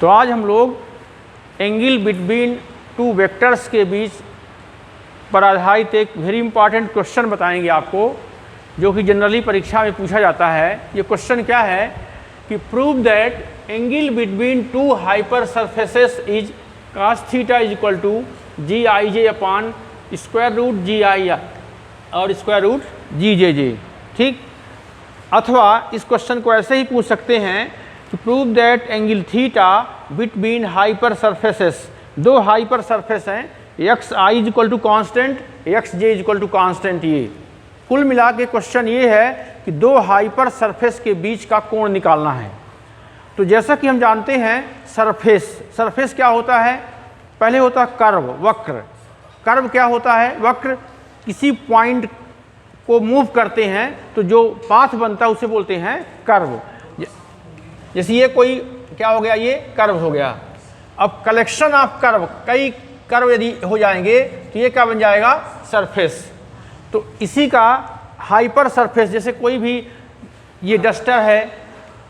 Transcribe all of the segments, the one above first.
तो आज हम लोग एंगल बिटवीन टू वेक्टर्स के बीच पर आधारित एक वेरी इंपॉर्टेंट क्वेश्चन बताएंगे आपको, जो कि जनरली परीक्षा में पूछा जाता है। ये क्वेश्चन क्या है कि prove that angle between two hyper surfaces is cos theta is equal to g i j upon square root g i और स्क्वायर रूट जी जे जे। ठीक, अथवा इस क्वेश्चन को ऐसे ही पूछ सकते हैं कि prove that angle theta between hyper surfaces, दो हाइपर सरफेस हैं, x i is equal to constant, x j is equal to constant. ये कुल मिला के क्वेश्चन ये है कि दो हाइपर सरफेस के बीच का कोण निकालना है। तो जैसा कि हम जानते हैं सरफेस क्या होता है, पहले होता है कर्व, वक्र। कर्व क्या होता है, वक्र। किसी पॉइंट को मूव करते हैं तो जो पाथ बनता है उसे बोलते हैं कर्व। जैसे ये कोई क्या हो गया, ये कर्व हो गया। अब कलेक्शन ऑफ कर्व, कई कर्व यदि हो जाएंगे तो ये क्या बन जाएगा, सरफेस। तो इसी का हाइपर सरफेस, जैसे कोई भी ये डस्टर है,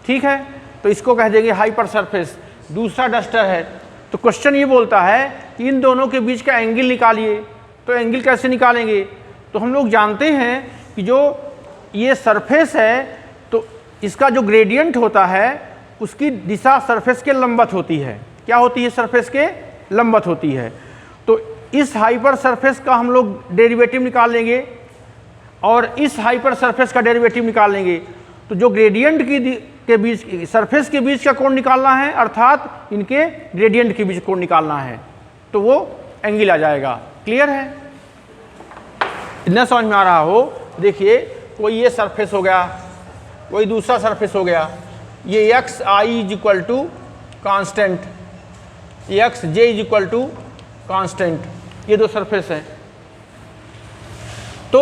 ठीक है, तो इसको कह देंगे हाइपर सरफेस। दूसरा डस्टर है, तो क्वेश्चन ये बोलता है कि इन दोनों के बीच का एंगल निकालिए। तो एंगल कैसे निकालेंगे, तो हम लोग जानते हैं कि जो ये सरफेस है तो इसका जो ग्रेडियंट होता है उसकी दिशा सरफेस के लंबवत होती है। क्या होती है, सरफेस के लंबवत होती है। तो इस हाइपर सरफेस का हम लोग डेरिवेटिव निकाल लेंगे और इस हाइपर सरफेस का डेरिवेटिव निकाल लेंगे। तो जो ग्रेडियंट के बीच, सरफेस के बीच का कोण निकालना है, अर्थात इनके ग्रेडियंट के बीच कोण निकालना है, तो वो एंगल आ जाएगा। क्लियर है, इतना समझ में आ रहा हो। देखिए, कोई ये सरफेस हो गया, कोई दूसरा सरफेस हो गया। ये x i is equal to constant, x j is equal to constant, ये दो सरफेस हैं। तो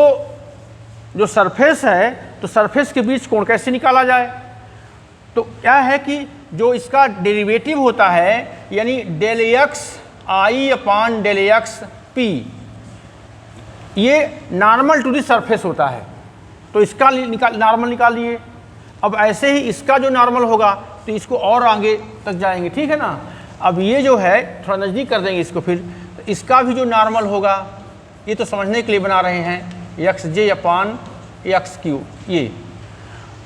जो सरफेस है, तो सरफेस के बीच कोण कैसे निकाला जाए, तो क्या है कि जो इसका डेरिवेटिव होता है, यानी डेल एक्स आई अपॉन डेल एक्स पी, ये नॉर्मल टू दी सरफेस होता है। तो इसका नॉर्मल निकाल लिए। अब ऐसे ही इसका जो नॉर्मल होगा तो इसको और आगे तक जाएंगे, ठीक है ना। अब ये जो है थोड़ा नज़दीक कर देंगे इसको, फिर तो इसका भी जो नॉर्मल होगा, ये तो समझने के लिए बना रहे हैं, एक्स जे अपॉन एक्स क्यू। ये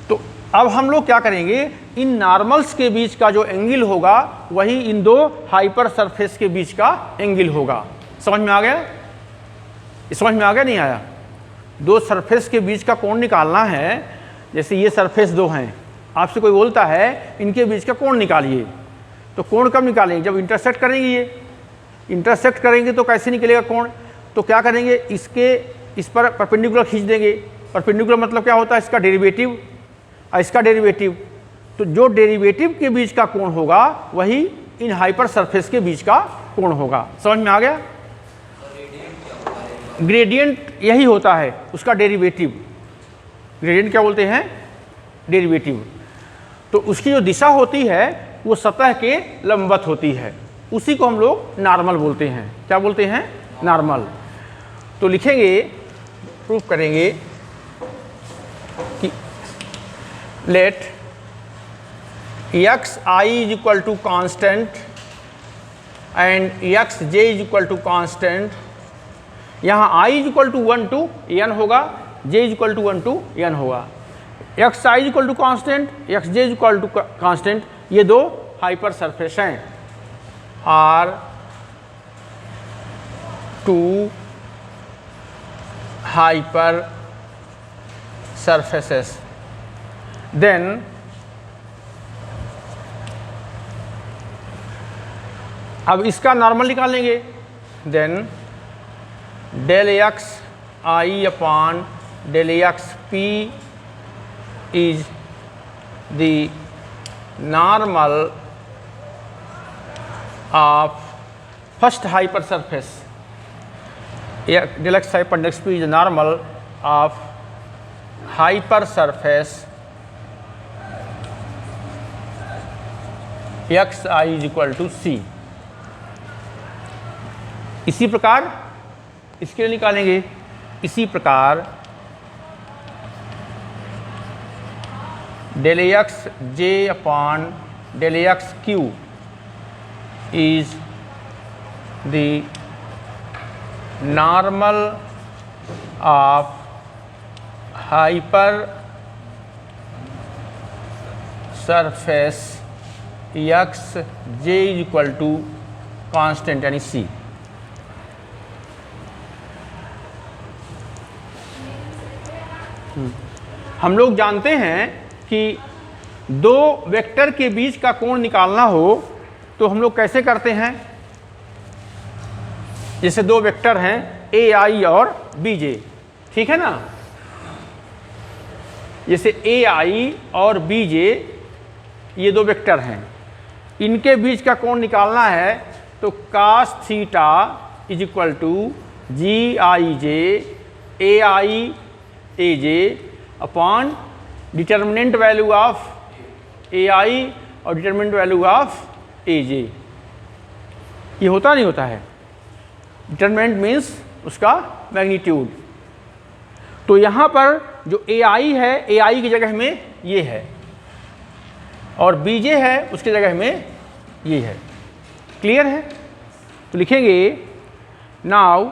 तो अब हम लोग क्या करेंगे, इन नॉर्मल्स के बीच का जो एंगल होगा वही इन दो हाइपर सरफेस के बीच का एंगल होगा। समझ में आ गया, समझ में आ गया नहीं आया। दो सरफेस के बीच का कोण निकालना है। जैसे ये सरफेस दो हैं, आपसे कोई बोलता है इनके बीच का कोण निकालिए, तो कोण कब निकालेंगे, जब इंटरसेक्ट करेंगे। ये इंटरसेक्ट करेंगे तो कैसे निकलेगा कोण, तो क्या करेंगे, इस पर परपेंडिकुलर खींच देंगे। परपेंडिकुलर मतलब क्या होता है, इसका डेरिवेटिव और इसका डेरिवेटिव। तो जो डेरिवेटिव के बीच का कोण होगा वही इन हाइपर सरफेस के बीच का कोण होगा। समझ में आ गया। ग्रेडियंट यही होता है, उसका डेरिवेटिव। ग्रेडियंट क्या बोलते हैं, डेरिवेटिव। तो उसकी जो दिशा होती है वो सतह के लंबवत होती है, उसी को हम लोग नॉर्मल बोलते हैं। क्या बोलते हैं, नॉर्मल। तो लिखेंगे, प्रूफ करेंगे कि let x i is equal to constant and x j is equal to constant. यहाँ i is equal to 1 to n होगा, j is equal to 1 to n होगा। X i is equal to constant, x j is equal to constant, ये दो hyper surface हैं। Are two hyper surfaces. Then अब इसका normal निकालेंगे। Then del x I upon del x p is the normal of first hyper surface. Del x upon del x p is the normal of hyper surface x i is equal to c. इसी प्रकार इसके लिए निकालेंगे। इसी प्रकार del x J upon del x q is the normal of hyper surface x j is equal to constant यानी c। हम लोग जानते हैं कि दो वेक्टर के बीच का कोण निकालना हो तो हम लोग कैसे करते हैं। जैसे दो वेक्टर हैं ए आई और बी जे, ठीक है ना। जैसे ए आई और बी जे ये दो वेक्टर हैं, इनके बीच का कोण निकालना है तो cos theta is equal to g i j a i a j upon determinant value of a i और determinant value of a j. ये होता नहीं होता है, डिटर्मिनेंट मीन्स उसका मैग्नीट्यूड। तो यहाँ पर जो ए आई है, ए आई की जगह में ये है और बी जे है उसकी जगह में ये है। क्लियर है? तो लिखेंगे now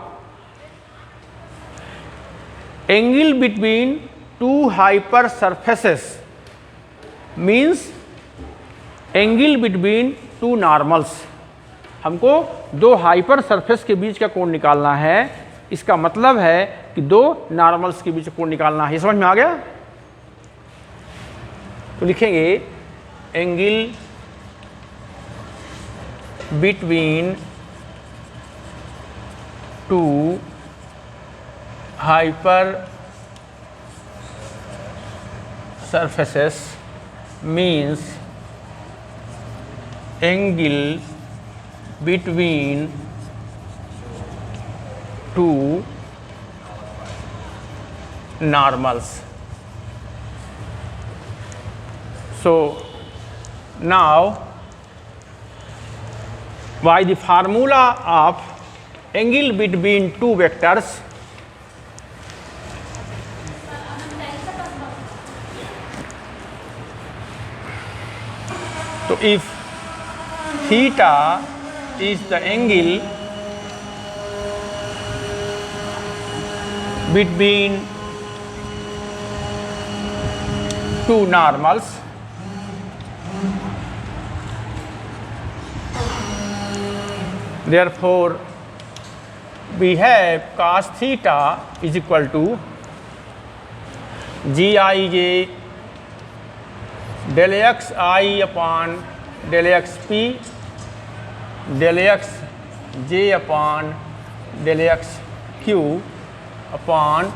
angle between two hyper surfaces means angle between to normals. हमको दो हाइपर सरफेस के बीच का कोण निकालना है, इसका मतलब है कि दो नॉर्मल्स के बीच का कोण निकालना है। ये समझ में आ गया? तो लिखेंगे angle between two hyper surfaces means angle between two normals. So now by the formula of angle between two vectors, so if theta is the angle between two normals, therefore we have cos theta is equal to g I j del x I upon del x p del x j upon del x q upon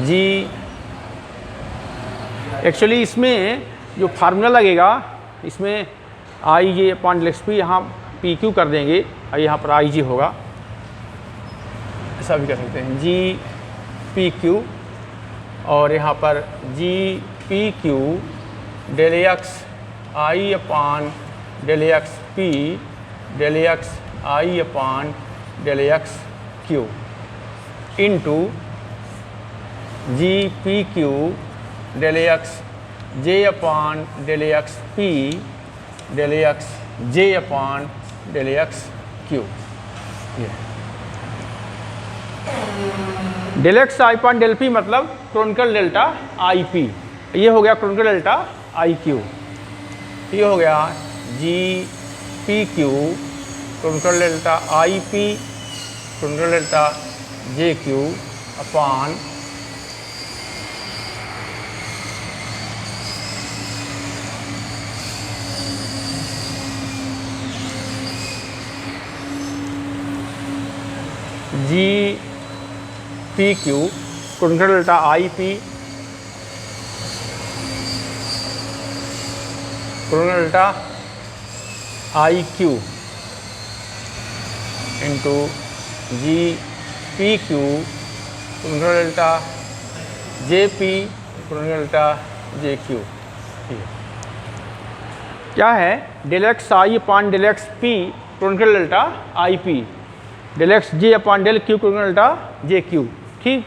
g। Actually इसमें जो formula लगेगा इसमें i j upon del x p, यहाँ p q कर देंगे और यहाँ पर आई जी होगा, ऐसा भी कर सकते हैं जी पी क्यू और यहाँ पर G P Q del X आई upon del x P del X आई upon del X Q into G P Q del X जे upon del x P del X जे upon del X Q. del X आई upon del P मतलब Kronecker delta I P, ये हो गया chronicle delta I Q. ये हो गया जी P Q chronicle delta I P chronicle delta J Q upon ji P Q chronicle delta I P chronicle delta I Q into G P Q chronicle delta J P chronicle delta J Q. क्या है? del X I upon del x P chronicle delta I P del X J upon del Q chronicle delta J Q. ठीक,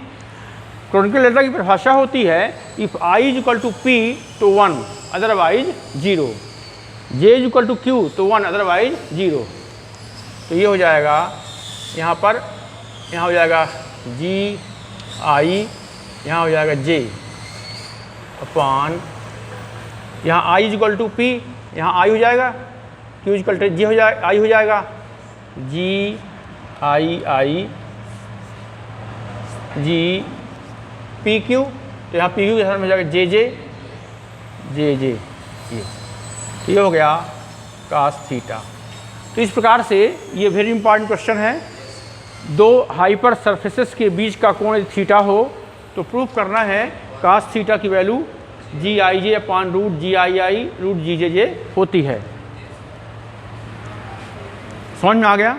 chronicle delta की परिभाषा होती है if i is equal to p तो 1 otherwise 0, j is equal to q तो 1 otherwise 0। तो ये हो जाएगा यहाँ पर, यहाँ हो जाएगा g i, यहाँ हो जाएगा j अपॉन, यहाँ i is equal to p, यहाँ i हो जाएगा, q is equal to j हो जाएगा, i हो जाएगा g i g p q, तो यहाँ पी क्यू के साथ में हो जाएगा जे जे ये हो गया कास थीटा। तो इस प्रकार से ये वेरी इंपॉर्टेंट क्वेश्चन है। दो हाइपर सरफेसेस के बीच का कोण यदि थीटा हो तो प्रूफ करना है कास थीटा की value ji i j upon root g I root जी जे होती है। समझ में आ गया?